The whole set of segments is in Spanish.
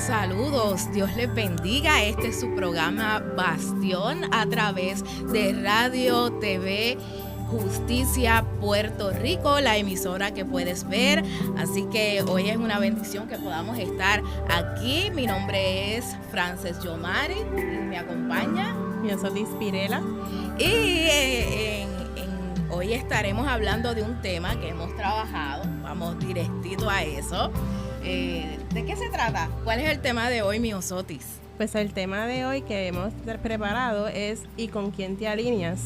Saludos, Dios les bendiga. Este es su programa Bastión a través de Radio TV Justicia Puerto Rico, la emisora que puedes ver. Así que hoy es una bendición que podamos estar aquí. Mi nombre es Frances Yomari y me acompaña Miosotis Pirela. Y hoy estaremos hablando de un tema que hemos trabajado. Vamos directito a eso. ¿De qué se trata? ¿Cuál es el tema de hoy, Miosotis? Pues el tema de hoy que hemos preparado es ¿y con quién te alineas?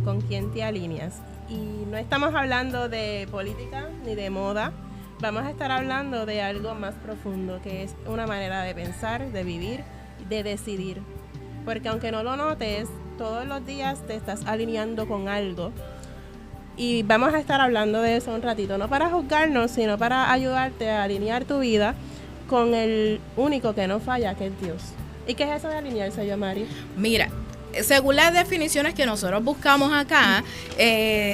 ¿Con quién te alineas? Y no estamos hablando de política ni de moda. Vamos a estar hablando de algo más profundo, que es una manera de pensar, de vivir, de decidir. Porque aunque no lo notes, todos los días te estás alineando con algo. Y vamos a estar hablando de eso un ratito, no para juzgarnos, sino para ayudarte a alinear tu vida con el único que no falla, que es Dios. ¿Y qué es eso de alinearse, Yomari? Mira, según las definiciones que nosotros buscamos acá,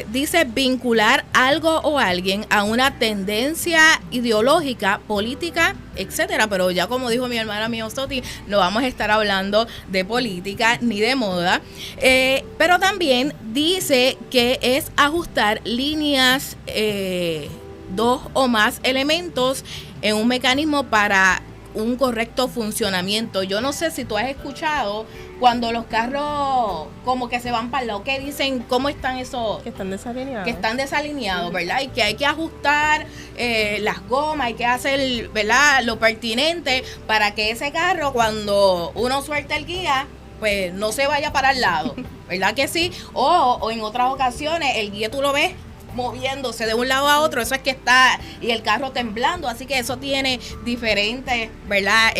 dice vincular algo o alguien a una tendencia ideológica, política, etcétera. Pero ya como dijo mi hermana Miosotis, no vamos a estar hablando de política ni de moda. Pero también dice que es ajustar líneas, dos o más elementos en un mecanismo para un correcto funcionamiento. Yo no sé si tú has escuchado cuando los carros como que se van para el lado, que dicen cómo están esos, que están desalineados. Que están desalineados, ¿verdad? Y que hay que ajustar las gomas, hay que hacer, ¿verdad?, lo pertinente para que ese carro, cuando uno suelta el guía, pues no se vaya para el lado, ¿verdad que sí? O en otras ocasiones el guía tú lo ves moviéndose de un lado a otro, eso es que está, y el carro temblando, así que eso tiene diferentes, ¿verdad?,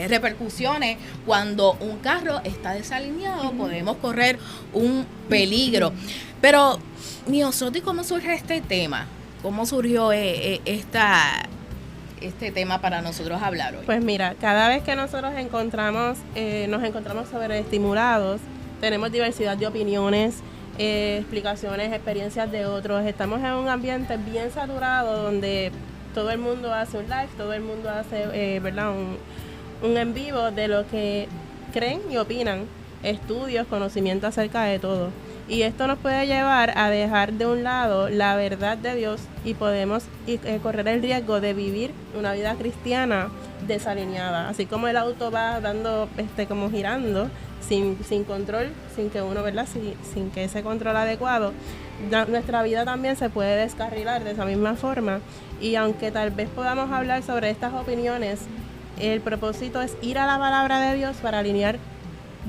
repercusiones. Cuando un carro está desalineado, podemos correr un peligro. Pero, Miosotis, ¿cómo surge este tema? ¿Cómo surgió este tema para nosotros hablar hoy? Pues mira, cada vez que nosotros nos encontramos sobreestimulados, tenemos diversidad de opiniones, explicaciones, experiencias de otros. Estamos en un ambiente bien saturado donde todo el mundo hace un live, todo el mundo hace ¿verdad?, un en vivo de lo que creen y opinan, estudios, conocimiento acerca de todo. Y esto nos puede llevar a dejar de un lado la verdad de Dios y podemos correr el riesgo de vivir una vida cristiana desalineada. Así como el auto va dando, como girando, sin control, sin que uno, ¿verdad?, sin que ese control adecuado, nuestra vida también se puede descarrilar de esa misma forma. Y aunque tal vez podamos hablar sobre estas opiniones, el propósito es ir a la palabra de Dios para alinear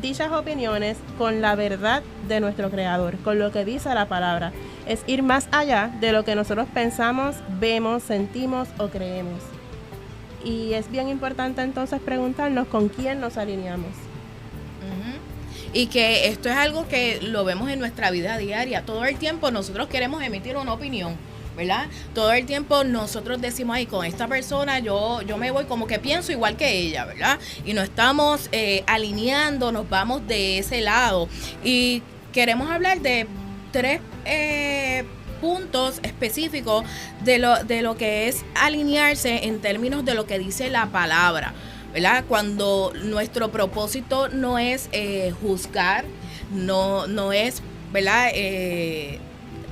dichas opiniones con la verdad de nuestro Creador, con lo que dice la palabra. Es ir más allá de lo que nosotros pensamos, vemos, sentimos o creemos. Y es bien importante entonces preguntarnos con quién nos alineamos. Y que esto es algo que lo vemos en nuestra vida diaria. Todo el tiempo nosotros queremos emitir una opinión, ¿verdad? Todo el tiempo nosotros decimos, ay, con esta persona yo me voy como que pienso igual que ella, ¿verdad? Y no estamos alineando, nos vamos de ese lado. Y queremos hablar de tres puntos específicos de lo que es alinearse en términos de lo que dice la palabra, ¿verdad? Cuando nuestro propósito no es juzgar, no es, ¿verdad?,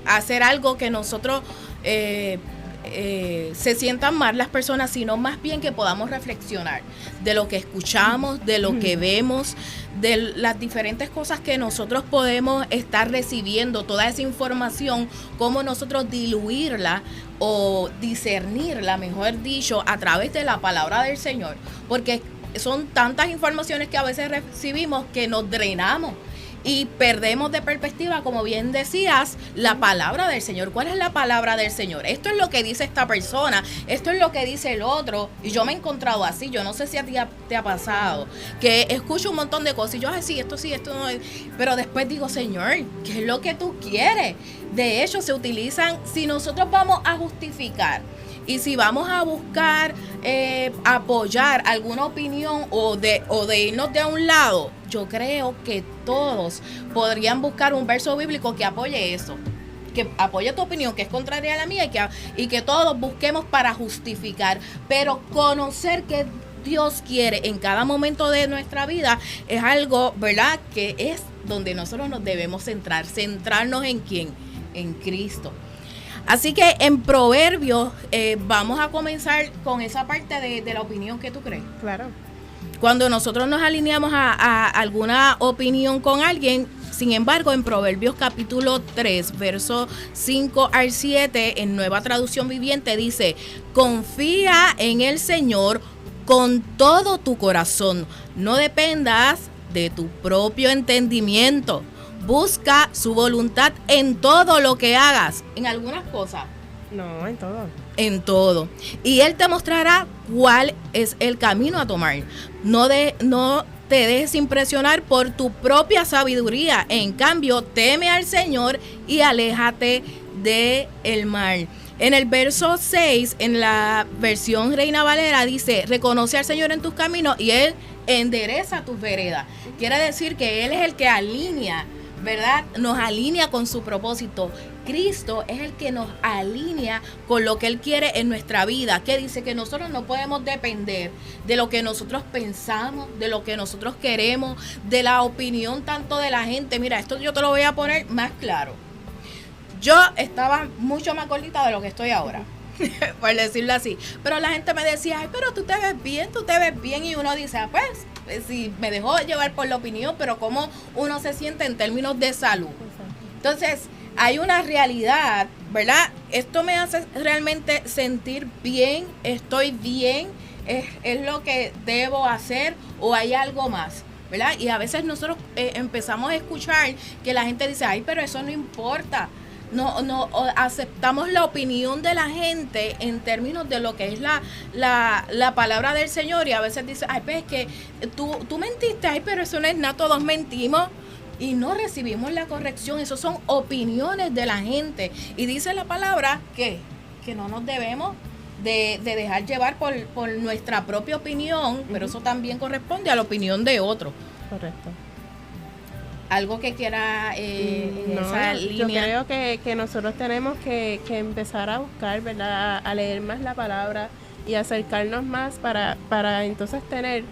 hacer algo que nosotros se sientan mal las personas, sino más bien que podamos reflexionar de lo que escuchamos, de lo que vemos, de las diferentes cosas que nosotros podemos estar recibiendo, toda esa información, cómo nosotros diluirla o discernirla, mejor dicho, a través de la palabra del Señor, porque son tantas informaciones que a veces recibimos que nos drenamos y perdemos de perspectiva, como bien decías, la palabra del Señor. ¿Cuál es la palabra del Señor? Esto es lo que dice esta persona, esto es lo que dice el otro, y yo me he encontrado así. Yo no sé si a ti te ha pasado, que escucho un montón de cosas y yo, sí, esto no es, pero después digo, Señor, ¿qué es lo que tú quieres? De hecho, se utilizan, si nosotros vamos a justificar y si vamos a buscar apoyar alguna opinión o de irnos de un lado, yo creo que todos podrían buscar un verso bíblico que apoye eso, que apoye tu opinión, que es contraria a la mía, y que todos busquemos para justificar, pero conocer que Dios quiere en cada momento de nuestra vida es algo, ¿verdad?, que es donde nosotros nos debemos centrarnos en ¿quién? En Cristo. Así que en Proverbios vamos a comenzar con esa parte de la opinión que tú crees. Claro. Cuando nosotros nos alineamos a alguna opinión con alguien, sin embargo, en Proverbios capítulo 3, versos 5 al 7, en Nueva Traducción Viviente, dice: confía en el Señor con todo tu corazón, no dependas de tu propio entendimiento. Busca su voluntad en todo lo que hagas. En algunas cosas. No, en todo. En todo. Y Él te mostrará cuál es el camino a tomar. No te dejes impresionar por tu propia sabiduría. En cambio, teme al Señor y aléjate del mal. En el verso 6, en la versión Reina Valera, dice: reconoce al Señor en tus caminos y Él endereza tus veredas. Quiere decir que Él es el que alinea, ¿verdad? Nos alinea con su propósito. Cristo es el que nos alinea con lo que Él quiere en nuestra vida, que dice que nosotros no podemos depender de lo que nosotros pensamos, de lo que nosotros queremos, de la opinión tanto de la gente. Mira, esto yo te lo voy a poner más claro. Yo estaba mucho más gordita de lo que estoy ahora, por decirlo así, pero la gente me decía: ay, pero tú te ves bien, y uno dice: ah, pues sí, me dejó llevar por la opinión, pero cómo uno se siente en términos de salud. Entonces, hay una realidad, ¿verdad? Esto me hace realmente sentir bien, estoy bien, es lo que debo hacer, o hay algo más, ¿verdad? Y a veces nosotros empezamos a escuchar que la gente dice: ay, pero eso no importa. No aceptamos la opinión de la gente en términos de lo que es la palabra del Señor, y a veces dice: ay, pues es que tú mentiste, ay, pero eso no es nada, todos mentimos, y no recibimos la corrección. Eso son opiniones de la gente, y dice la palabra que no nos debemos de dejar llevar por nuestra propia opinión, pero eso también corresponde a la opinión de otro. Correcto. Algo que quiera en esa línea. Yo creo que nosotros tenemos que empezar a buscar, ¿verdad? A leer más la palabra y acercarnos más para entonces tener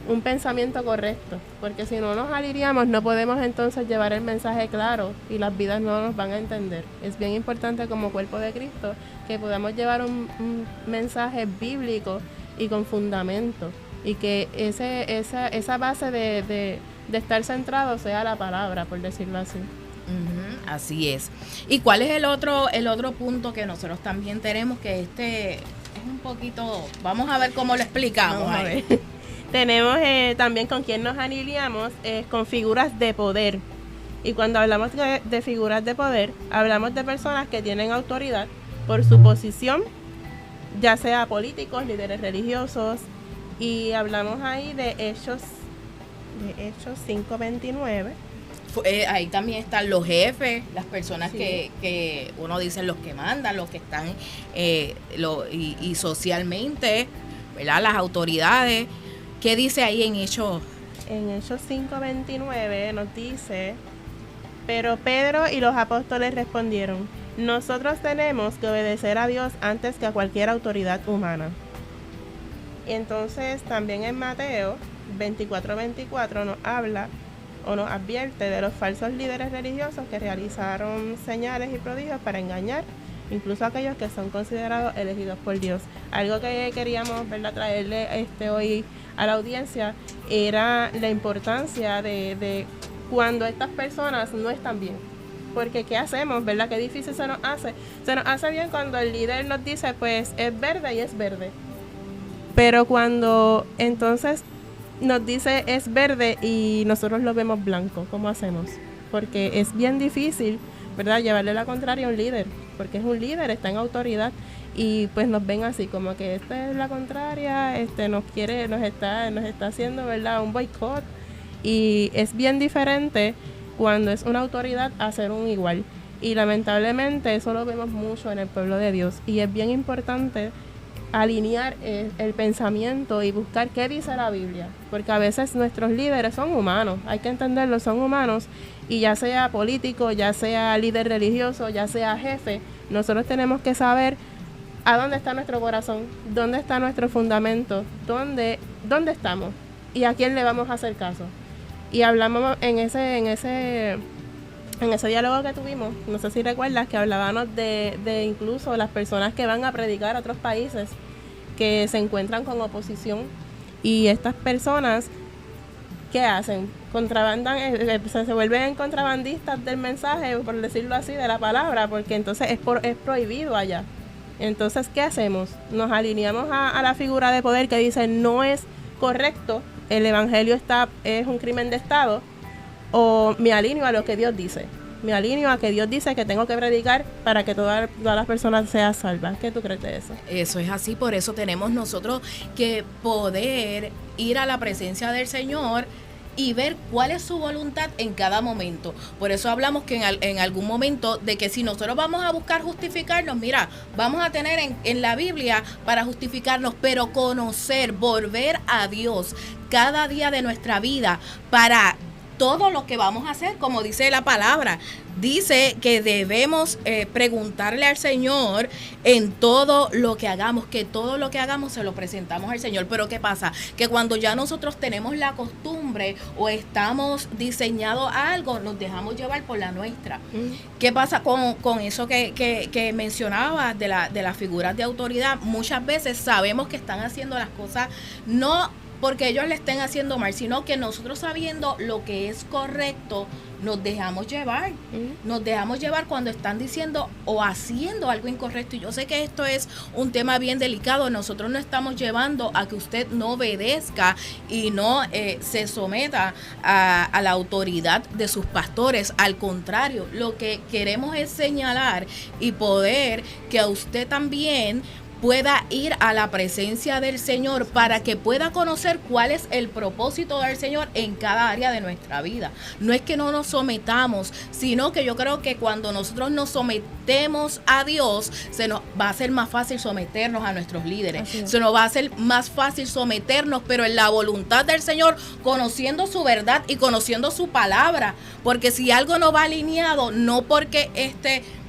un pensamiento correcto, porque si no nos alineamos no podemos entonces llevar el mensaje claro y las vidas no nos van a entender. Es bien importante como cuerpo de Cristo que podamos llevar un mensaje bíblico y con fundamento, y que esa base de estar centrado sea la palabra, por decirlo así. Uh-huh, así es. ¿Y cuál es el otro punto que nosotros también tenemos? Que es un poquito, vamos a ver cómo lo explicamos. Vamos a ver. Tenemos también con quién nos alineamos, con figuras de poder. Y cuando hablamos de figuras de poder, hablamos de personas que tienen autoridad por su posición, ya sea políticos, líderes religiosos, y hablamos ahí de Hechos 5:29. Ahí también están los jefes, las personas sí, que uno dice los que mandan, los que están y socialmente, ¿verdad? Las autoridades. ¿Qué dice ahí en Hechos? En Hechos 5:29 nos dice: pero Pedro y los apóstoles respondieron: nosotros tenemos que obedecer a Dios antes que a cualquier autoridad humana. Y entonces también en Mateo 24:24 nos habla o nos advierte de los falsos líderes religiosos que realizaron señales y prodigios para engañar incluso a aquellos que son considerados elegidos por Dios. Algo que queríamos, ¿verdad?, traerle hoy a la audiencia era la importancia de cuando estas personas no están bien. Porque ¿qué hacemos, verdad? Qué difícil se nos hace. Se nos hace bien cuando el líder nos dice, pues es verde y es verde. Pero cuando entonces nos dice es verde y nosotros lo vemos blanco, ¿cómo hacemos? Porque es bien difícil, ¿verdad?, llevarle la contraria a un líder, porque es un líder, está en autoridad, y pues nos ven así como que esta es la contraria, nos está haciendo, ¿verdad?, un boicot, y es bien diferente cuando es una autoridad a ser un igual, y lamentablemente eso lo vemos mucho en el pueblo de Dios, y es bien importante alinear el pensamiento y buscar qué dice la Biblia, porque a veces nuestros líderes son humanos, hay que entenderlo, son humanos, y ya sea político, ya sea líder religioso, ya sea jefe, nosotros tenemos que saber ¿A dónde está nuestro corazón? ¿Dónde está nuestro fundamento? ¿Dónde estamos? ¿Y a quién le vamos a hacer caso? Y hablamos en ese diálogo que tuvimos, no sé si recuerdas, que hablábamos de incluso las personas que van a predicar a otros países que se encuentran con oposición, y estas personas, ¿qué hacen? Contrabandan, se vuelven contrabandistas del mensaje, por decirlo así, de la palabra, porque entonces es prohibido allá. Entonces, ¿qué hacemos? Nos alineamos a la figura de poder que dice no es correcto, el evangelio es un crimen de Estado, o me alineo a lo que Dios dice. Me alineo a que Dios dice que tengo que predicar para que todas las personas sean salvas. ¿Qué tú crees de eso? Eso es así, por eso tenemos nosotros que poder ir a la presencia del Señor y ver cuál es su voluntad en cada momento. Por eso hablamos que en algún momento de que si nosotros vamos a buscar justificarnos, mira, vamos a tener en la Biblia para justificarnos, pero conocer, volver a Dios cada día de nuestra vida para todo lo que vamos a hacer, como dice la palabra. Dice que debemos preguntarle al Señor en todo lo que hagamos, que todo lo que hagamos se lo presentamos al Señor. Pero ¿qué pasa? Que cuando ya nosotros tenemos la costumbre o estamos diseñados a algo, nos dejamos llevar por la nuestra. ¿Qué pasa con eso que mencionabas de las figuras de autoridad? Muchas veces sabemos que están haciendo las cosas no porque ellos le estén haciendo mal, sino que nosotros sabiendo lo que es correcto, nos dejamos llevar. Nos dejamos llevar cuando están diciendo o haciendo algo incorrecto. Y yo sé que esto es un tema bien delicado. Nosotros no estamos llevando a que usted no obedezca y no se someta a la autoridad de sus pastores. Al contrario, lo que queremos es señalar y poder que a usted también pueda ir a la presencia del Señor para que pueda conocer cuál es el propósito del Señor en cada área de nuestra vida. No es que no nos sometamos, sino que yo creo que cuando nosotros nos sometemos a Dios, se nos va a hacer más fácil someternos a nuestros líderes. Se nos va a hacer más fácil someternos, pero en la voluntad del Señor, conociendo su verdad y conociendo su palabra. Porque si algo no va alineado, no porque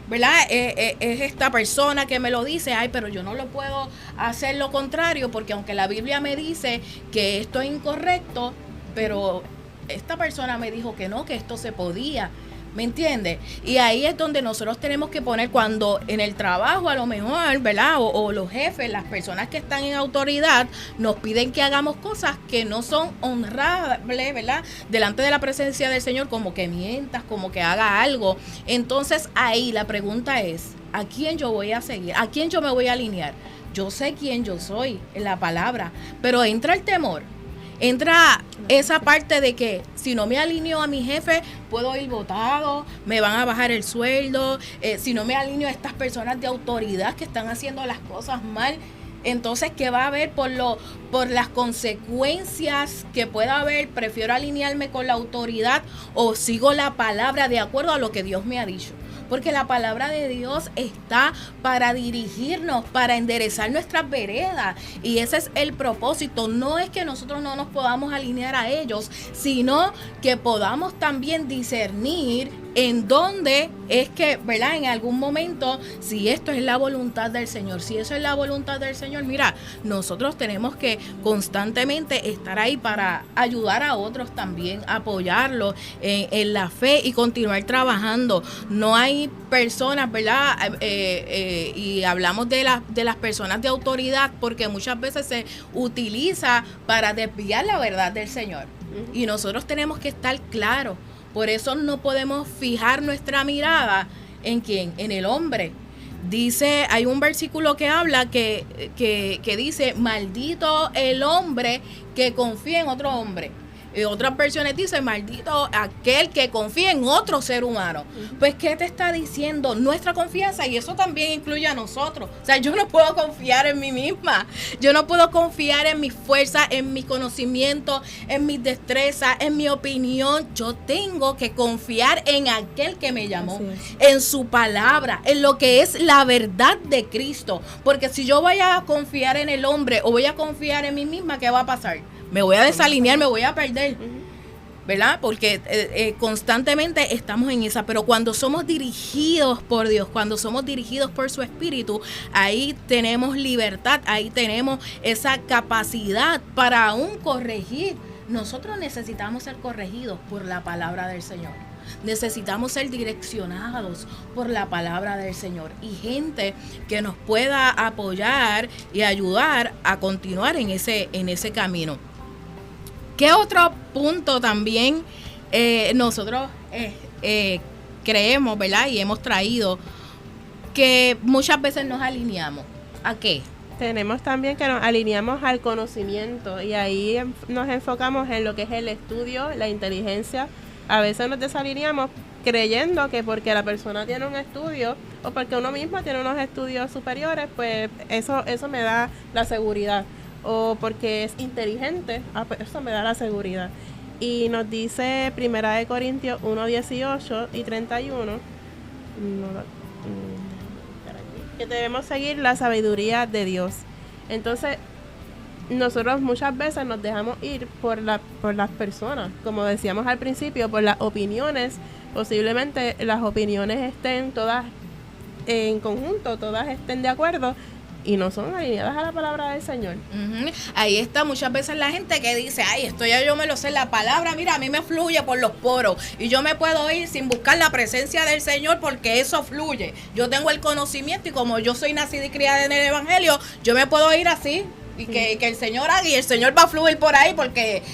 ¿verdad? Es esta persona que me lo dice, ay, pero yo no lo puedo hacer lo contrario, porque aunque la Biblia me dice que esto es incorrecto, pero esta persona me dijo que no, que esto se podía. ¿Me entiendes? Y ahí es donde nosotros tenemos que poner, cuando en el trabajo a lo mejor, ¿verdad? O los jefes, las personas que están en autoridad, nos piden que hagamos cosas que no son honrables, ¿verdad? Delante de la presencia del Señor, como que mientas, como que haga algo. Entonces ahí la pregunta es, ¿a quién yo voy a seguir? ¿A quién yo me voy a alinear? Yo sé quién yo soy en la palabra, pero entra el temor. Entra esa parte de que si no me alineo a mi jefe, puedo ir votado, me van a bajar el sueldo. Si no me alineo a estas personas de autoridad que están haciendo las cosas mal, entonces, ¿qué va a haber por las consecuencias que pueda haber? Prefiero alinearme con la autoridad o sigo la palabra de acuerdo a lo que Dios me ha dicho. Porque la palabra de Dios está para dirigirnos, para enderezar nuestras veredas. Y ese es el propósito. No es que nosotros no nos podamos alinear a ellos, sino que podamos también discernir en dónde es que, ¿verdad? En algún momento, si esto es la voluntad del Señor, si eso es la voluntad del Señor, mira, nosotros tenemos que constantemente estar ahí para ayudar a otros también, apoyarlos en la fe y continuar trabajando. No hay personas, ¿verdad? Y hablamos de las personas de autoridad porque muchas veces se utiliza para desviar la verdad del Señor. Y nosotros tenemos que estar claros. Por eso no podemos fijar nuestra mirada ¿en quién? En el hombre. Dice, hay un versículo que habla que dice, maldito el hombre que confía en otro hombre. Otras versiones dicen, maldito aquel que confía en otro ser humano. Pues, ¿qué te está diciendo? Nuestra confianza, y eso también incluye a nosotros. O sea, yo no puedo confiar en mí misma. Yo no puedo confiar en mi fuerza, en mi conocimiento, en mis destrezas, en mi opinión. Yo tengo que confiar en aquel que me llamó, en su palabra, en lo que es la verdad de Cristo. Porque si yo voy a confiar en el hombre o voy a confiar en mí misma, ¿qué va a pasar? Me voy a desalinear, me voy a perder. ¿verdad? Porque constantemente estamos en esa, pero cuando somos dirigidos por Dios, cuando somos dirigidos por su Espíritu, ahí tenemos libertad, ahí tenemos esa capacidad para aún corregir. Nosotros necesitamos ser corregidos por la palabra del Señor. Necesitamos ser direccionados por la palabra del Señor y gente que nos pueda apoyar y ayudar a continuar en ese camino. ¿Qué otro punto también nosotros creemos, ¿verdad? Y hemos traído que muchas veces nos alineamos. ¿A qué? Tenemos también que nos alineamos al conocimiento y ahí nos enfocamos en lo que es el estudio, la inteligencia. A veces nos desalineamos creyendo que porque la persona tiene un estudio o porque uno mismo tiene unos estudios superiores, pues eso me da la seguridad. O porque es inteligente, pues eso me da la seguridad. Y nos dice 1 Corintios 1:18 y 31 que debemos seguir la sabiduría de Dios. Entonces, nosotros muchas veces nos dejamos ir por las personas, como decíamos al principio, por las opiniones. Posiblemente las opiniones estén todas en conjunto, todas estén de acuerdo, y no son alineadas a la palabra del Señor. Uh-huh. Ahí está muchas veces la gente que dice, ay, esto ya yo me lo sé, la palabra, mira, a mí me fluye por los poros y yo me puedo ir sin buscar la presencia del Señor porque eso fluye. Yo tengo el conocimiento y como yo soy nacida y criada en el Evangelio, yo me puedo ir así. Y que el Señor haga y el Señor va a fluir por ahí porque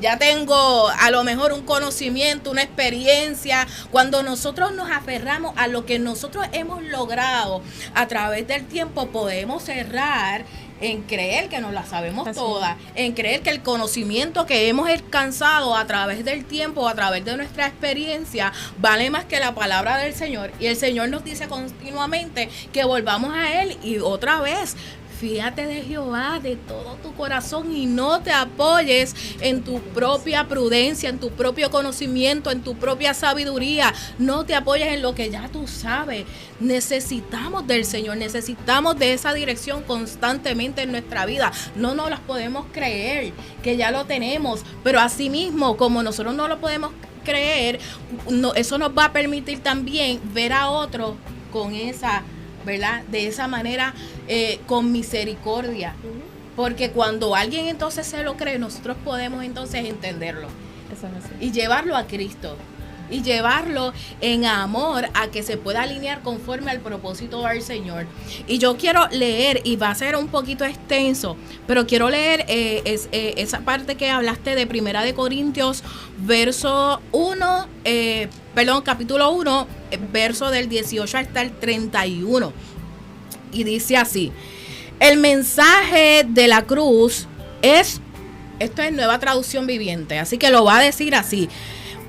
ya tengo a lo mejor un conocimiento, una experiencia. Cuando nosotros nos aferramos a lo que nosotros hemos logrado a través del tiempo, podemos cerrar en creer que nos la sabemos todas, en creer que el conocimiento que hemos alcanzado a través del tiempo, a través de nuestra experiencia, vale más que la palabra del Señor. Y el Señor nos dice continuamente que volvamos a Él y otra vez, fíjate de Jehová de todo tu corazón y no te apoyes en tu propia prudencia, en tu propio conocimiento, en tu propia sabiduría. No te apoyes en lo que ya tú sabes. Necesitamos del Señor, necesitamos de esa dirección constantemente en nuestra vida. No nos las podemos creer que ya lo tenemos, pero asimismo, como nosotros no lo podemos creer, eso nos va a permitir también ver a otros con esa, ¿verdad? De esa manera, con misericordia. Porque cuando alguien entonces se lo cree, nosotros podemos entonces entenderlo. Eso es así. Y llevarlo a Cristo. Y llevarlo en amor a que se pueda alinear conforme al propósito del Señor. Y yo quiero leer, y va a ser un poquito extenso, pero quiero leer esa parte que hablaste de 1 Corintios, capítulo 1, verso del 18 hasta el 31. Y dice así: el mensaje de la cruz esto es Nueva Traducción Viviente, así que lo va a decir así: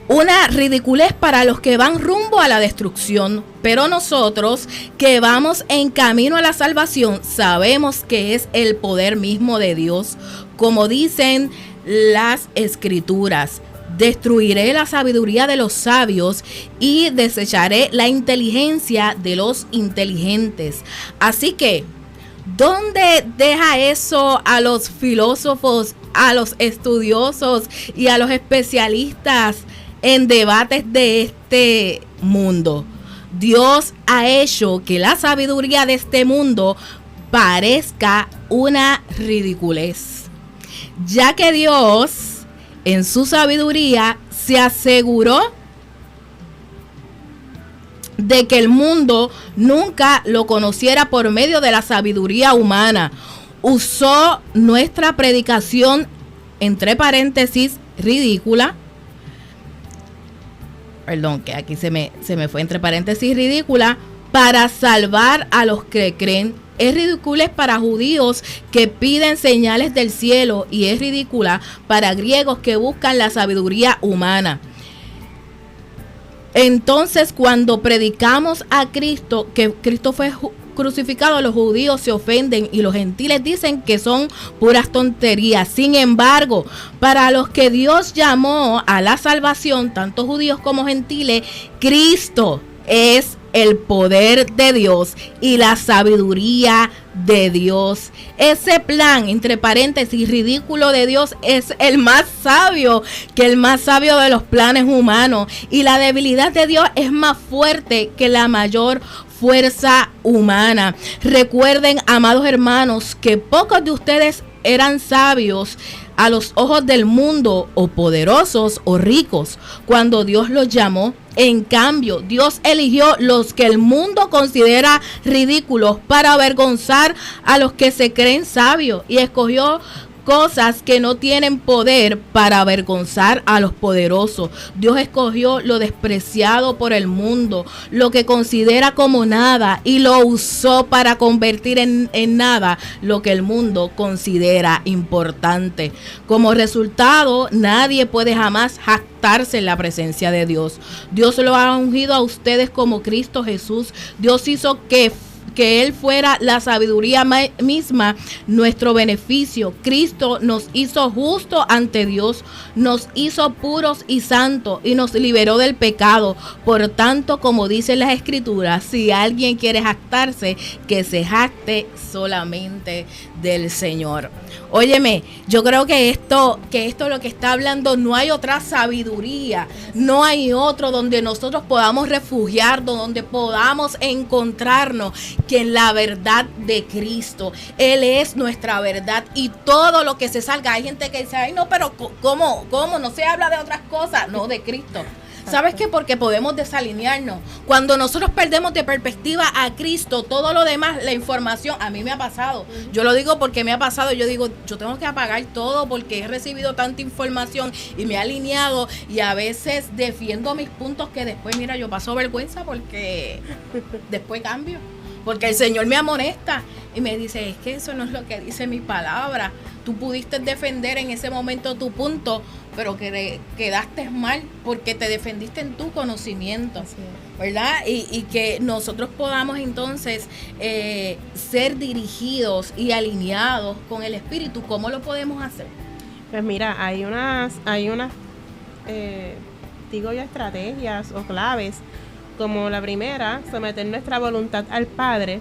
una ridiculez para los que van rumbo a la destrucción, pero nosotros que vamos en camino a la salvación sabemos que es el poder mismo de Dios, como dicen las Escrituras. Destruiré la sabiduría de los sabios y desecharé la inteligencia de los inteligentes. Así que, ¿dónde deja eso a los filósofos, a los estudiosos y a los especialistas en debates de este mundo? Dios ha hecho que la sabiduría de este mundo parezca una ridiculez, ya que Dios, en su sabiduría, se aseguró de que el mundo nunca lo conociera por medio de la sabiduría humana. Usó nuestra predicación, entre paréntesis, ridícula. Perdón, que aquí se me fue entre paréntesis, ridícula, para salvar a los que creen. Es ridícula para judíos que piden señales del cielo y es ridícula para griegos que buscan la sabiduría humana. Entonces, cuando predicamos a Cristo, que Cristo fue crucificado, los judíos se ofenden y los gentiles dicen que son puras tonterías. Sin embargo, para los que Dios llamó a la salvación, tanto judíos como gentiles, Cristo es el poder de Dios y la sabiduría de Dios. Ese plan, entre paréntesis, ridículo de Dios es el más sabio que el más sabio de los planes humanos. Y la debilidad de Dios es más fuerte que la mayor fuerza humana. Recuerden, amados hermanos, que pocos de ustedes eran sabios a los ojos del mundo, o poderosos o ricos, cuando Dios los llamó. En cambio, Dios eligió los que el mundo considera ridículos para avergonzar a los que se creen sabios, y escogió cosas que no tienen poder para avergonzar a los poderosos. Dios escogió lo despreciado por el mundo, lo que considera como nada, y lo usó para convertir en nada lo que el mundo considera importante. Como resultado, nadie puede jamás jactarse en la presencia de Dios. Dios lo ha ungido a ustedes como Cristo Jesús. Dios hizo que Él fuera la sabiduría misma, nuestro beneficio. Cristo nos hizo justos ante Dios, nos hizo puros y santos, y nos liberó del pecado. Por tanto, como dice las Escrituras, si alguien quiere jactarse, que se jacte solamente del Señor. Óyeme, yo creo que esto lo que está hablando, no hay otra sabiduría, no hay otro donde nosotros podamos refugiarnos, donde podamos encontrarnos, que en la verdad de Cristo. Él es nuestra verdad, y todo lo que se salga, hay gente que dice, ay no, pero ¿cómo? No se habla de otras cosas, no, de Cristo. ¿Sabes qué? Porque podemos desalinearnos. Cuando nosotros perdemos de perspectiva a Cristo, todo lo demás, la información, a mí me ha pasado. Yo lo digo porque me ha pasado. Yo digo, yo tengo que apagar todo porque he recibido tanta información y me he alineado, y a veces defiendo mis puntos que después, mira, yo paso vergüenza porque después cambio. Porque el Señor me amonesta y me dice, es que eso no es lo que dice mi palabra. Tú pudiste defender en ese momento tu punto, pero que quedaste mal porque te defendiste en tu conocimiento, ¿verdad? Y que nosotros podamos entonces ser dirigidos y alineados con el Espíritu. ¿Cómo lo podemos hacer? Pues mira, hay unas digo yo, estrategias o claves. Como la primera, someter nuestra voluntad al Padre,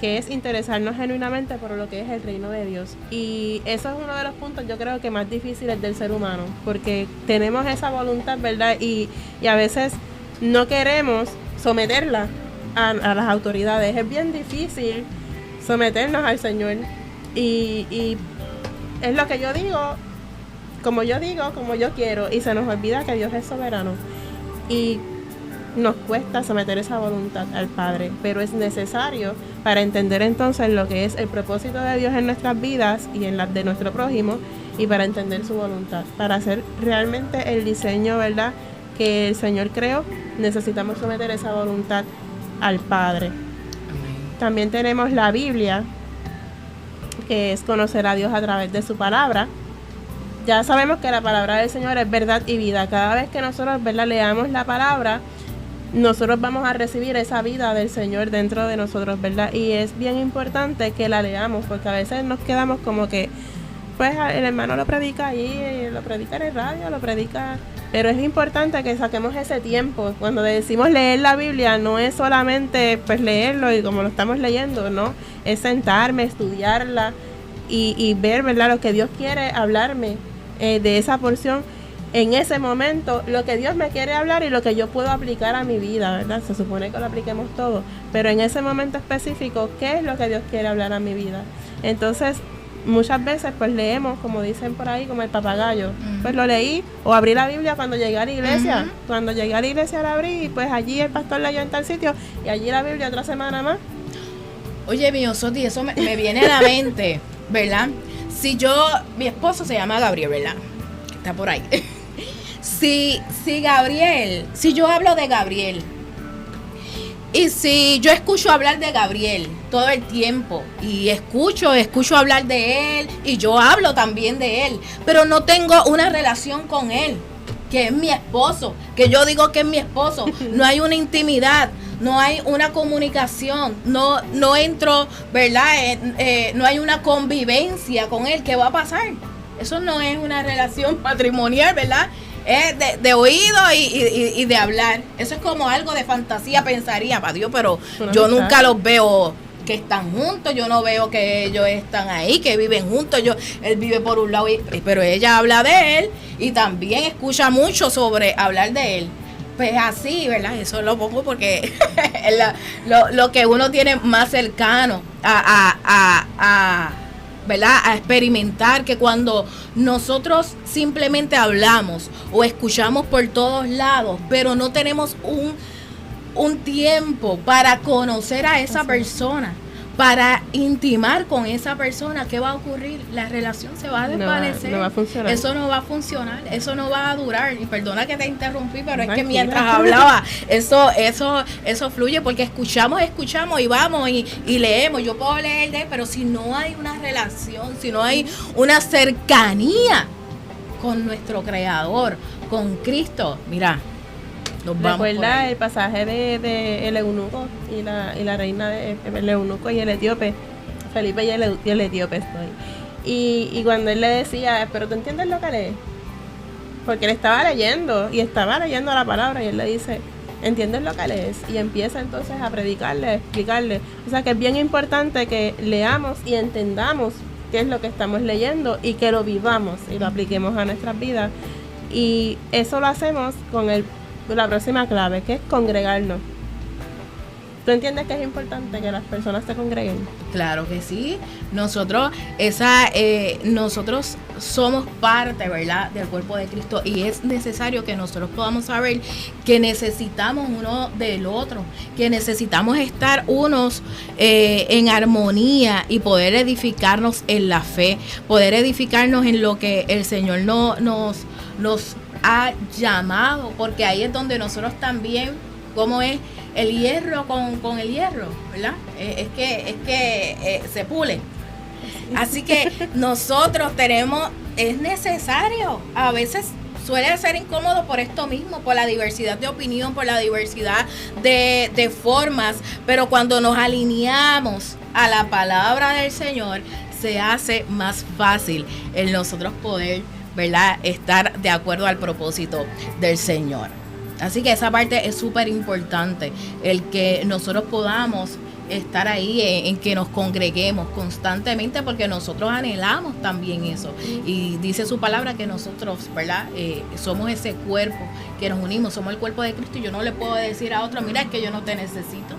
que es interesarnos genuinamente por lo que es el reino de Dios. Y eso es uno de los puntos, yo creo, que más difíciles del ser humano, porque tenemos esa voluntad, ¿verdad? Y a veces no queremos someterla a las autoridades. Es bien difícil someternos al Señor. Y es lo que yo digo, como yo quiero, y se nos olvida que Dios es soberano. Y nos cuesta someter esa voluntad al Padre, pero es necesario para entender entonces lo que es el propósito de Dios en nuestras vidas y en las de nuestro prójimo, y para entender su voluntad, para hacer realmente el diseño, ¿verdad?, que el Señor creó. Necesitamos someter esa voluntad al Padre. Amén. También tenemos la Biblia, que es conocer a Dios a través de su palabra. Ya sabemos que la palabra del Señor es verdad y vida. Cada vez que nosotros, ¿verdad?, leamos la palabra, nosotros vamos a recibir esa vida del Señor dentro de nosotros, ¿verdad? Y es bien importante que la leamos, porque a veces nos quedamos como que, pues el hermano lo predica ahí, lo predica en el radio, lo predica, pero es importante que saquemos ese tiempo. Cuando decimos leer la Biblia, no es solamente pues leerlo y como lo estamos leyendo, ¿no? Es sentarme, estudiarla y ver, ¿verdad?, lo que Dios quiere hablarme de esa porción. En ese momento, lo que Dios me quiere hablar y lo que yo puedo aplicar a mi vida, ¿verdad? Se supone que lo apliquemos todo, pero en ese momento específico, ¿qué es lo que Dios quiere hablar a mi vida? Entonces, muchas veces, pues leemos, como dicen por ahí, como el papagayo. Pues lo leí, o abrí la Biblia cuando llegué a la iglesia. Cuando llegué a la iglesia la abrí, y pues allí el pastor leyó en tal sitio, y allí la Biblia otra semana más. Oye, mío, Soti, eso me viene a la mente, ¿verdad? Mi esposo se llama Gabriel, ¿verdad? Está por ahí. Si yo hablo de Gabriel, y si yo escucho hablar de Gabriel todo el tiempo, y escucho hablar de él, y yo hablo también de él, pero no tengo una relación con él, que es mi esposo, que yo digo que es mi esposo, no hay una intimidad, no hay una comunicación, no entro, ¿verdad? No hay una convivencia con él, ¿qué va a pasar? Eso no es una relación matrimonial, ¿verdad? es de oído y de hablar. Eso es como algo de fantasía, pensaría, para Dios, pero yo nunca los veo que están juntos, yo no veo que ellos están ahí, que viven juntos, él vive por un lado, pero ella habla de él y también escucha mucho sobre hablar de él. Pues así, ¿verdad? Eso lo pongo porque lo que uno tiene más cercano ¿verdad? A experimentar, que cuando nosotros simplemente hablamos o escuchamos por todos lados, pero no tenemos un tiempo para conocer a esa persona, para intimar con esa persona, ¿qué va a ocurrir? La relación se va a desvanecer. No va a funcionar. Eso no va a funcionar, eso no va a durar. Y perdona que te interrumpí, pero es que mientras hablaba, eso fluye, porque escuchamos y vamos y leemos. Yo puedo leer, pero si no hay una relación, si no hay una cercanía con nuestro Creador, con Cristo, mira, ¿recuerda el pasaje de el eunuco y la reina de el eunuco y el etíope? Felipe y el etíope estoy. Y cuando él le decía, pero ¿tú entiendes lo que lees? Porque él estaba leyendo la palabra y él le dice, ¿entiendes lo que lees? Y empieza entonces a predicarle, a explicarle. O sea que es bien importante que leamos y entendamos qué es lo que estamos leyendo y que lo vivamos y lo apliquemos a nuestras vidas. Y eso lo hacemos con la próxima clave, que es congregarnos. ¿Tú entiendes que es importante que las personas se congreguen? Claro que sí. Nosotros somos parte, ¿verdad?, del cuerpo de Cristo, y es necesario que nosotros podamos saber que necesitamos uno del otro, que necesitamos estar unos en armonía y poder edificarnos en la fe, poder edificarnos en lo que el Señor nos ha llamado, porque ahí es donde nosotros también, como es el hierro con el hierro, ¿verdad? Es que se pule. Así que nosotros es necesario, a veces suele ser incómodo por esto mismo, por la diversidad de opinión, por la diversidad de formas, pero cuando nos alineamos a la palabra del Señor, se hace más fácil el nosotros poder, ¿verdad?, estar de acuerdo al propósito del Señor. Así que esa parte es súper importante, el que nosotros podamos estar ahí, en que nos congreguemos constantemente, porque nosotros anhelamos también eso. Y dice su palabra que nosotros, ¿verdad?, somos ese cuerpo que nos unimos, somos el cuerpo de Cristo, y yo no le puedo decir a otro, mira, es que yo no te necesito.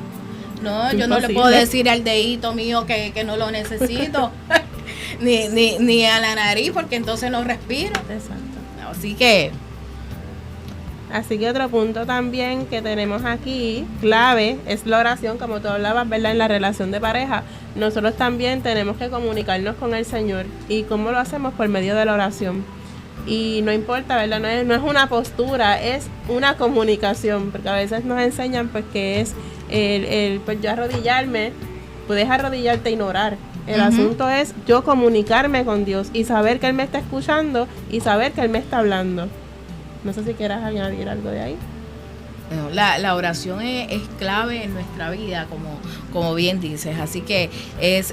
No, yo no le puedo decir al dedito mío que no lo necesito. ni a la nariz, porque entonces no respiro. Exacto. Así que otro punto también que tenemos aquí, clave, es la oración, como tú hablabas, ¿verdad?, en la relación de pareja. Nosotros también tenemos que comunicarnos con el Señor. ¿Y cómo lo hacemos? Por medio de la oración. Y no importa, ¿verdad?, no es una postura, es una comunicación, porque a veces nos enseñan pues que es pues yo arrodillarme, puedes arrodillarte e ignorar. El asunto es yo comunicarme con Dios y saber que Él me está escuchando y saber que Él me está hablando. No sé si quieras añadir algo de ahí. Bueno, la oración es clave en nuestra vida, como bien dices. Así que es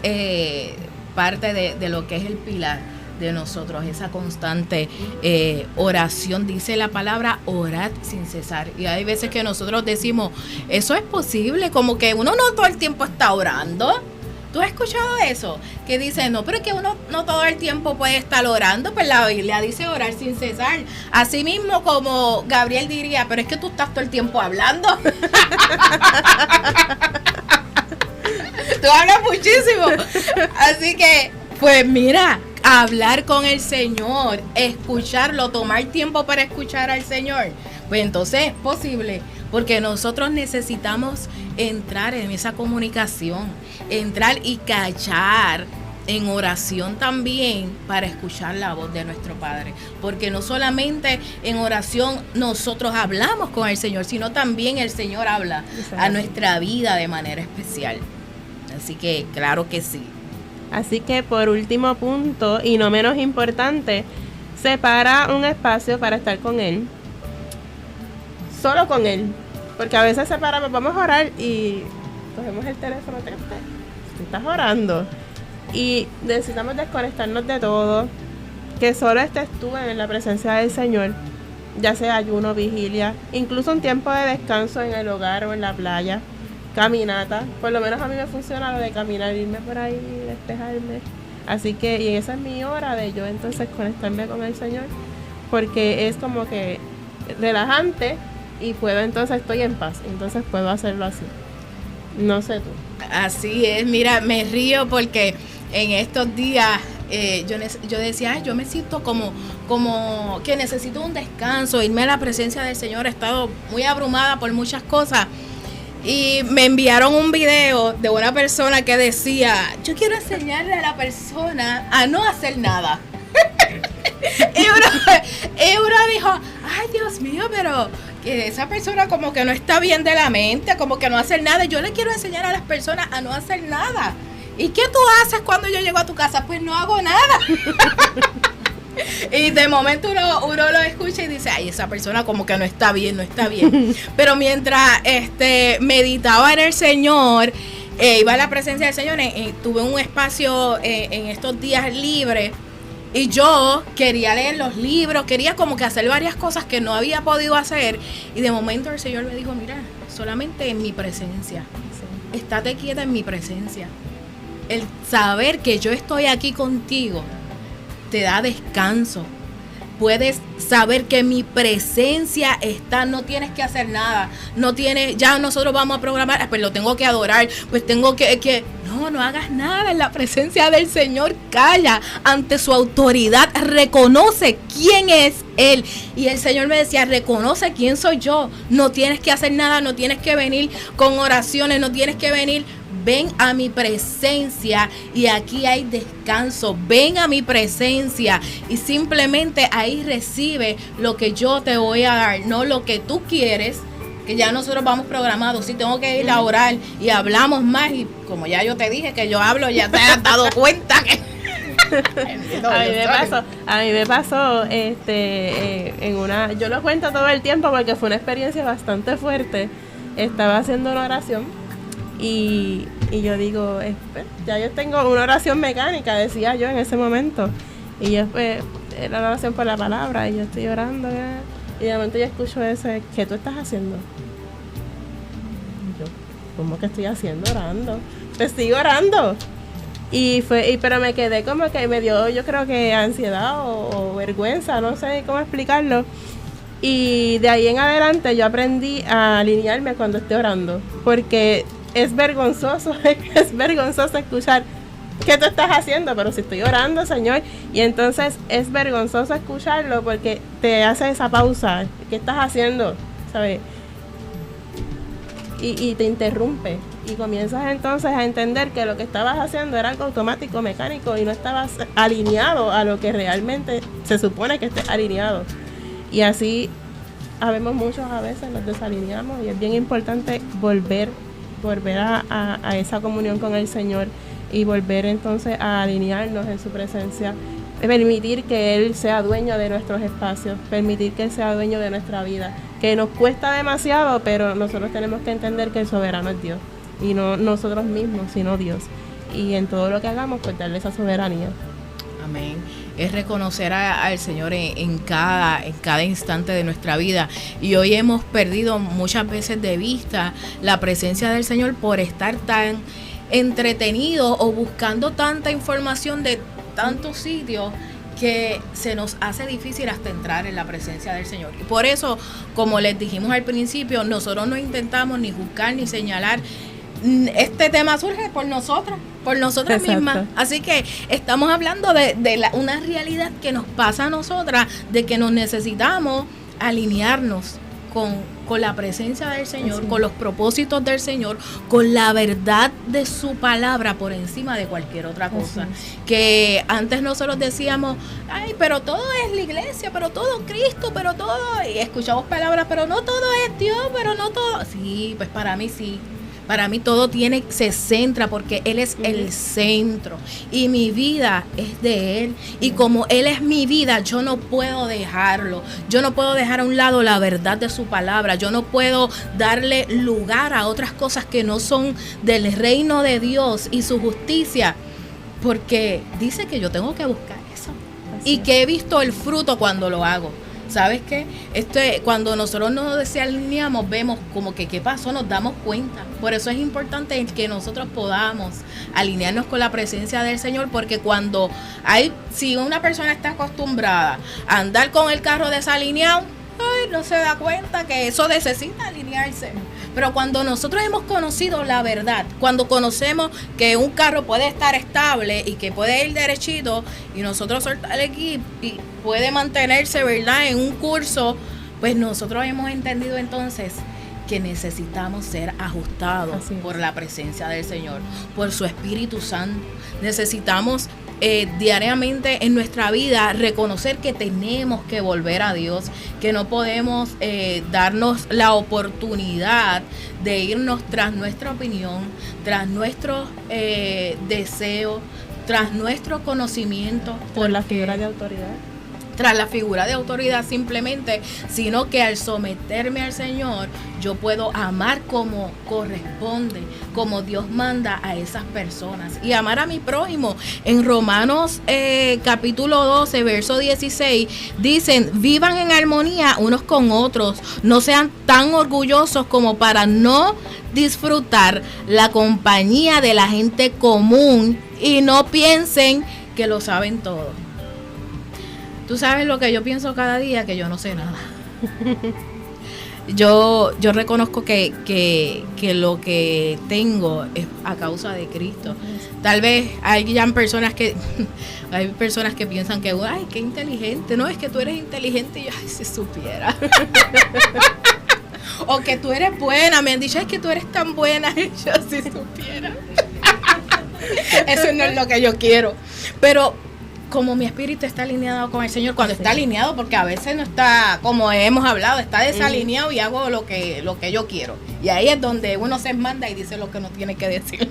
parte de lo que es el pilar de nosotros, esa constante oración. Dice la palabra, orad sin cesar. Y hay veces que nosotros decimos, eso es posible, como que uno no todo el tiempo está orando. ¿Tú has escuchado eso? Que dicen, no, pero es que uno no todo el tiempo puede estar orando. Pues la Biblia dice orar sin cesar. Así mismo como Gabriel diría, pero es que tú estás todo el tiempo hablando. Tú hablas muchísimo. Así que, pues mira, hablar con el Señor, escucharlo, tomar tiempo para escuchar al Señor, pues entonces es posible, porque nosotros necesitamos entrar en esa comunicación, entrar y callar en oración también para escuchar la voz de nuestro Padre, porque no solamente en oración nosotros hablamos con el Señor, sino también el Señor habla a nuestra vida de manera especial. Así que claro que sí. Así que por último punto, y no menos importante, separa un espacio para estar con Él. Solo con Él. Porque a veces separamos, vamos a orar y cogemos el teléfono, tú estás orando. Y necesitamos desconectarnos de todo, que solo estés tú en la presencia del Señor. ya sea ayuno, vigilia, incluso un tiempo de descanso en el hogar o en la playa, caminata. Por lo menos a mí me funciona lo de caminar, irme por ahí, despejarme. Así que, y esa es mi hora de yo entonces conectarme con el Señor, porque es como que relajante y puedo entonces, estoy en paz, entonces puedo hacerlo así. No sé tú. Así es, mira, me río porque en estos días yo decía, ay, yo me siento como que necesito un descanso, irme a la presencia del Señor, he estado muy abrumada por muchas cosas. Y me enviaron un video de una persona que decía, yo quiero enseñarle a la persona a no hacer nada. y uno dijo, ay, Dios mío, pero que esa persona como que no está bien de la mente, como que no hace nada. Yo le quiero enseñar a las personas a no hacer nada. ¿Y qué tú haces cuando yo llego a tu casa? Pues no hago nada. Y de momento uno lo escucha y dice, ay, esa persona como que no está bien. Pero mientras meditaba en el Señor, iba a la presencia del Señor, tuve un espacio en estos días libres y yo quería leer los libros, quería como que hacer varias cosas que no había podido hacer, y de momento el Señor me dijo, mira, solamente en mi presencia, estate quieta en mi presencia. El saber que yo estoy aquí contigo te da descanso. Puedes saber que mi presencia está, no tienes que hacer nada, ya nosotros vamos a programar, pues lo tengo que adorar, pues tengo que no hagas nada en la presencia del Señor, calla ante su autoridad, reconoce quién es Él. Y el Señor me decía, reconoce quién soy yo, no tienes que hacer nada, no tienes que venir con oraciones, no tienes que venir. Ven a mi presencia y aquí hay descanso. Ven a mi presencia y simplemente ahí recibe lo que yo te voy a dar, no lo que tú quieres, que ya nosotros vamos programados. Si tengo que ir a orar y hablamos más, y como ya yo te dije que yo hablo, ya te has dado cuenta que a mí me pasó en una, yo lo cuento todo el tiempo porque fue una experiencia bastante fuerte. Estaba haciendo una oración y yo digo, ya yo tengo una oración mecánica, decía yo en ese momento, y yo era la oración por la palabra, y yo estoy orando, y de momento yo escucho ese, ¿qué tú estás haciendo? Y yo, ¿cómo que estoy haciendo? Orando. Pues sigo orando. Pero me quedé como que me dio, yo creo que ansiedad o vergüenza, no sé cómo explicarlo. Y de ahí en adelante yo aprendí a alinearme cuando estoy orando, porque es vergonzoso escuchar qué tú estás haciendo, pero si estoy orando, Señor, y entonces es vergonzoso escucharlo porque te hace esa pausa, ¿qué estás haciendo? ¿Sabes? Y te interrumpe, y comienzas entonces a entender que lo que estabas haciendo era algo automático, mecánico, y no estabas alineado a lo que realmente se supone que estés alineado. Y así habemos muchos, a veces nos desalineamos, y es bien importante volver a esa comunión con el Señor y volver entonces a alinearnos en su presencia, permitir que Él sea dueño de nuestros espacios, permitir que Él sea dueño de nuestra vida, que nos cuesta demasiado, pero nosotros tenemos que entender que el soberano es Dios, y no nosotros mismos, sino Dios, y en todo lo que hagamos, pues darle esa soberanía. Amén. Es reconocer al Señor en cada instante de nuestra vida. Y hoy hemos perdido muchas veces de vista la presencia del Señor por estar tan entretenidos o buscando tanta información de tantos sitios que se nos hace difícil hasta entrar en la presencia del Señor. Y por eso, como les dijimos al principio, nosotros no intentamos ni juzgar ni señalar. Este tema surge por nosotras mismas. Así que estamos hablando de una realidad que nos pasa a nosotras, de que nos necesitamos alinearnos con la presencia del Señor, con los propósitos del Señor, con la verdad de su palabra por encima de cualquier otra cosa. Que antes nosotros decíamos, ay, pero todo es la iglesia, pero todo Cristo, pero todo, y escuchamos palabras, pero no todo es Dios, pero no todo. Sí, pues para mí sí. Para mí todo se centra porque Él es el centro y mi vida es de Él. Y como Él es mi vida, yo no puedo dejarlo. Yo no puedo dejar a un lado la verdad de su palabra. Yo no puedo darle lugar a otras cosas que no son del reino de Dios y su justicia. Porque dice que yo tengo que buscar eso. Y que he visto el fruto cuando lo hago. ¿Sabes qué? Cuando nosotros nos desalineamos, vemos como que qué pasó, nos damos cuenta. Por eso es importante que nosotros podamos alinearnos con la presencia del Señor, porque si una persona está acostumbrada a andar con el carro desalineado, no se da cuenta que eso necesita alinearse. Pero cuando nosotros hemos conocido la verdad, cuando conocemos que un carro puede estar estable y que puede ir derechito y nosotros soltar aquí y puede mantenerse, ¿verdad?, en un curso, pues nosotros hemos entendido entonces que necesitamos ser ajustados por la presencia del Señor, por su Espíritu Santo. Necesitamos diariamente en nuestra vida reconocer que tenemos que volver a Dios, que no podemos darnos la oportunidad de irnos tras nuestra opinión, tras nuestros deseos, tras nuestro conocimiento. Por la figura de autoridad. Tras la figura de autoridad simplemente, sino que al someterme al Señor, yo puedo amar como corresponde, como Dios manda a esas personas, y amar a mi prójimo. En Romanos capítulo 12, verso 16, dicen: vivan en armonía unos con otros, no sean tan orgullosos como para no disfrutar la compañía de la gente común y no piensen que lo saben todo. Tú sabes lo que yo pienso cada día, que yo no sé nada. Yo reconozco que lo que tengo es a causa de Cristo. Tal vez hay personas que piensan que, ay, qué inteligente. No, es que tú eres inteligente y yo, ay, si supiera. O que tú eres buena. Me han dicho, es que tú eres tan buena y yo, si supiera. Eso no es lo que yo quiero. Pero como mi espíritu está alineado con el Señor, cuando está alineado, porque a veces no está, como hemos hablado, está desalineado y hago lo que yo quiero. Y ahí es donde uno se manda y dice lo que no tiene que decir.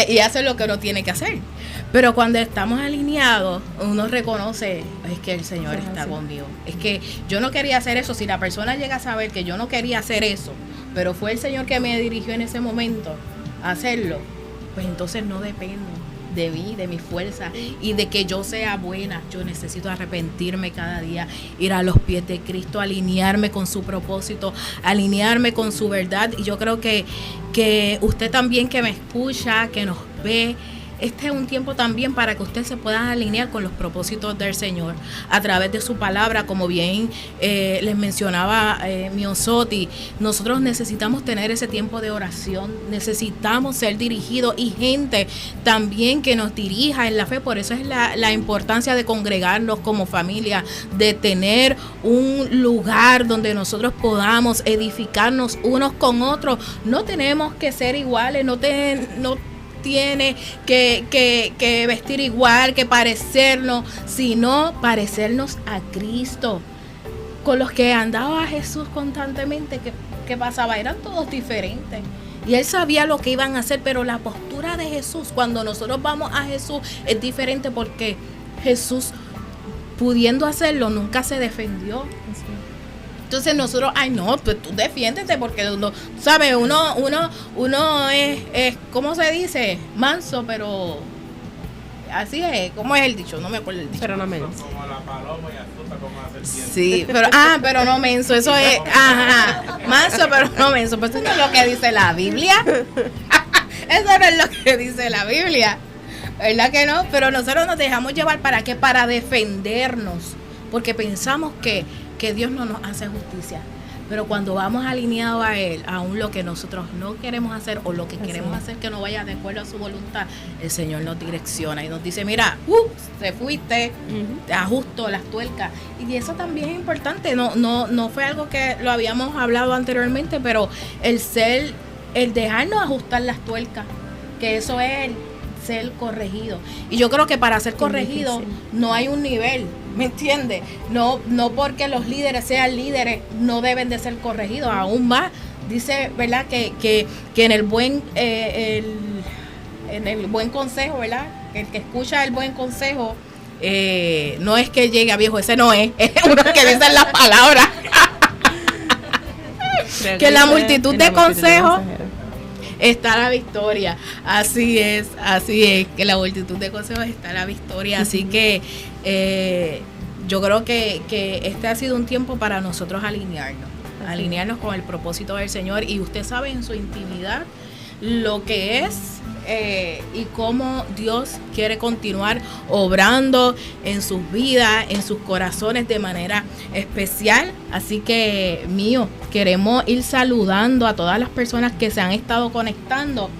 Y hace lo que no tiene que hacer. Pero cuando estamos alineados, uno reconoce, es que el Señor está conmigo. Es que yo no quería hacer eso. Si la persona llega a saber que yo no quería hacer eso, pero fue el Señor que me dirigió en ese momento a hacerlo, pues entonces no dependo de mí, de mi fuerza y de que yo sea buena. Yo necesito arrepentirme cada día, ir a los pies de Cristo, alinearme con su propósito, alinearme con su verdad. Y yo creo que usted también, que me escucha, que nos ve, este es un tiempo también para que usted se pueda alinear con los propósitos del Señor a través de su palabra. Como bien les mencionaba Miosotti, nosotros necesitamos tener ese tiempo de oración, necesitamos ser dirigidos y gente también que nos dirija en la fe. Por eso es la importancia de congregarnos como familia, de tener un lugar donde nosotros podamos edificarnos unos con otros. No tenemos que ser iguales, no tiene que vestir igual, que parecernos, sino parecernos a Cristo. Con los que andaba Jesús constantemente, ¿qué pasaba? Eran todos diferentes. Y él sabía lo que iban a hacer, pero la postura de Jesús, cuando nosotros vamos a Jesús, es diferente, porque Jesús, pudiendo hacerlo, nunca se defendió. Entonces nosotros, ay no, pues tú defiéndete, porque ¿sabes? Uno es, ¿cómo se dice? Manso, pero así es. ¿Cómo es el dicho? No me acuerdo el dicho. Pero no menso. Como la paloma y asusta como la serpiente. Sí, pero no menso. Eso es, manso, pero no menso. Pues eso no es lo que dice la Biblia. Eso no es lo que dice la Biblia. ¿Verdad que no? Pero nosotros nos dejamos llevar, ¿para qué? Para defendernos. Porque pensamos que Dios no nos hace justicia. Pero cuando vamos alineados a Él, aún lo que nosotros no queremos hacer o lo que queremos hacer que no vaya de acuerdo a su voluntad, el Señor nos direcciona y nos dice, mira, te fuiste, te ajusto las tuercas. Y eso también es importante. No fue algo que lo habíamos hablado anteriormente, pero el dejarnos ajustar las tuercas, que eso es el ser corregido. Y yo creo que para ser corregido no hay un nivel, ¿me entiendes? No porque los líderes sean líderes no deben de ser corregidos. Aún más, dice, ¿verdad? Que en el buen en el buen consejo, ¿verdad? El que escucha el buen consejo no es que llegue a viejo, ese no es uno que dice las palabras. Que la multitud de consejos está la victoria. Así es, que la multitud de consejos está la victoria. Así que yo creo que este ha sido un tiempo para nosotros alinearnos con el propósito del Señor, y usted sabe en su intimidad lo que es y cómo Dios quiere continuar obrando en sus vidas, en sus corazones de manera especial. Así que, queremos ir saludando a todas las personas que se han estado conectando.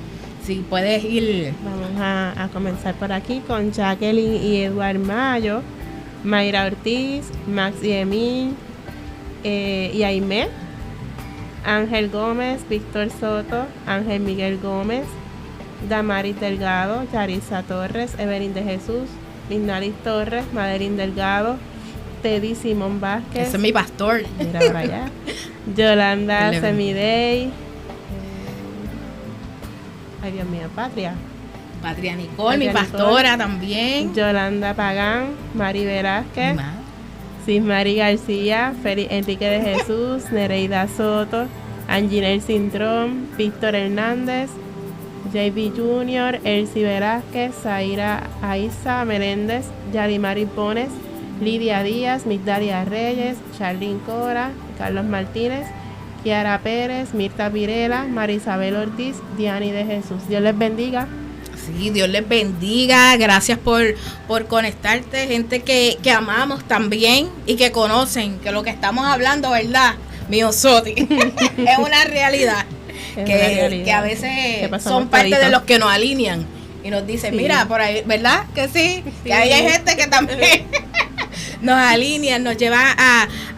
Si puedes ir. Vamos a comenzar por aquí con Jacqueline y Eduard Mayo, Mayra Ortiz, Max y Emil, y Aimé, Ángel Gómez, Víctor Soto, Ángel Miguel Gómez, Damaris Delgado, Yarisa Torres, Evelyn de Jesús, Ignalis Torres, Madeline Delgado, Teddy Simón Vázquez. Ese es mi pastor. Mira por allá. Yolanda Semidey. Ay, Dios mío, Patria Nicole, mi pastora también. Yolanda Pagán, Mari Velázquez, Cismari García, Enrique de Jesús, Nereida Soto, Anginel Cintrón, Víctor Hernández, JB Junior, Elsie Velázquez, Zaira Aiza Meléndez, Yarimari Pones, Lidia Díaz, Migdalia Reyes, Charlene Cora, Carlos Martínez, Kiara Pérez, Mirta Virela, Marisabel Ortiz, Diani de Jesús. Dios les bendiga. Sí, Dios les bendiga. Gracias por conectarte, gente que amamos también y que conocen que lo que estamos hablando, ¿verdad? Mío Soti, es una realidad. Que a veces son parte de los que nos alinean y nos dicen, mira, por ahí, ¿verdad? Que sí, que ahí hay gente que también nos alinean, nos lleva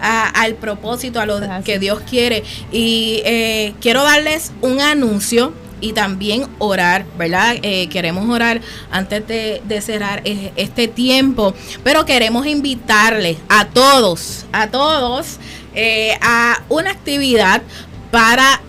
al propósito, a lo que Dios quiere. Y quiero darles un anuncio y también orar, ¿verdad? Queremos orar antes de cerrar este tiempo, pero queremos invitarles a todos a una actividad para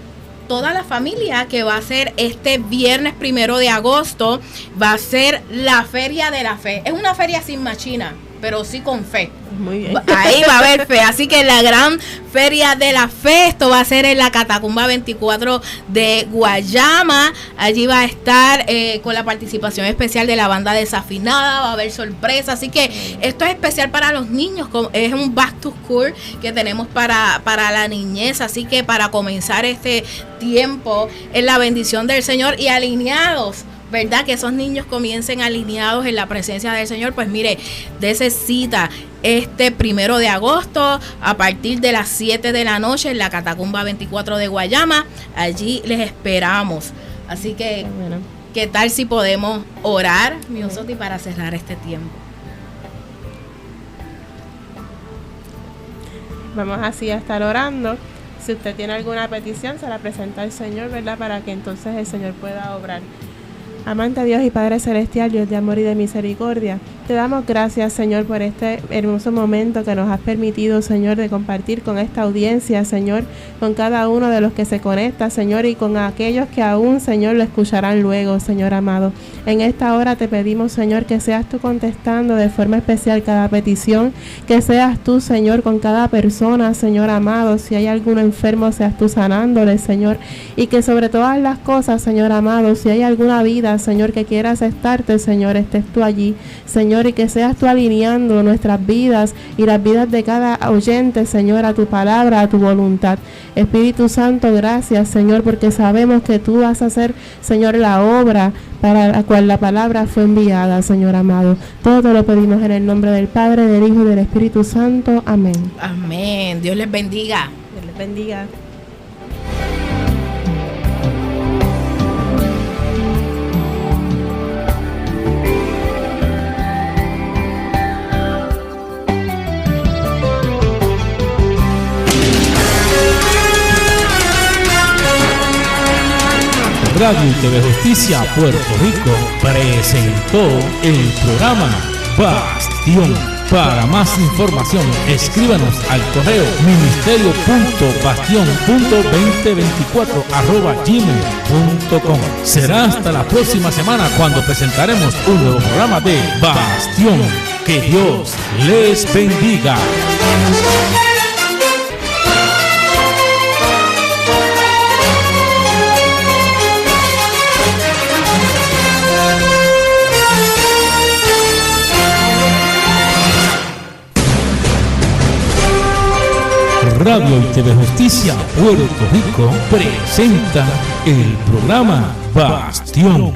toda la familia que va a ser este viernes 1 de agosto. Va a ser la Feria de la Fe. Es una feria sin machina, pero sí con fe. Muy bien. Ahí va a haber fe. Así que la gran Feria de la Fe, esto va a ser en la Catacumba 24 de Guayama. Allí va a estar con la participación especial de la banda Desafinada. Va a haber sorpresa. Así que esto es especial para los niños. Es un back to school que tenemos para la niñez. Así que para comenzar este tiempo en la bendición del Señor y alineados, ¿verdad? Que esos niños comiencen alineados en la presencia del Señor. Pues mire, dése cita este 1 de agosto a partir de las 7 de la noche en la Catacumba 24 de Guayama. Allí les esperamos. Así que, ¿qué tal si podemos orar, mi Soti, para cerrar este tiempo? Vamos así a estar orando. Si usted tiene alguna petición, se la presenta al Señor, ¿verdad? Para que entonces el Señor pueda obrar. Amante Dios y Padre Celestial, Dios de amor y de misericordia, te damos gracias, Señor, por este hermoso momento que nos has permitido, Señor, de compartir con esta audiencia, Señor, con cada uno de los que se conecta, Señor, y con aquellos que aún, Señor, lo escucharán luego, Señor amado. En esta hora te pedimos, Señor, que seas tú contestando de forma especial cada petición, que seas tú, Señor, con cada persona, Señor amado. Si hay algún enfermo, seas tú sanándole, Señor, y que sobre todas las cosas, Señor amado, si hay alguna vida, Señor, que quieras estarte, Señor, estés tú allí, Señor, y que seas tú alineando nuestras vidas y las vidas de cada oyente, Señor, a tu palabra, a tu voluntad. Espíritu Santo, gracias, Señor, porque sabemos que tú vas a hacer, Señor, la obra para la cual la palabra fue enviada, Señor amado. Todo te lo pedimos en el nombre del Padre, del Hijo y del Espíritu Santo. Amén. Amén. Dios les bendiga. Dios les bendiga. Radio y TV Justicia Puerto Rico presentó el programa Bastión. Para más información, escríbanos al correo ministerio.bastion.2024@gmail.com. Será hasta la próxima semana cuando presentaremos un nuevo programa de Bastión. Que Dios les bendiga. Radio y TV Justicia Puerto Rico presenta el programa Bastión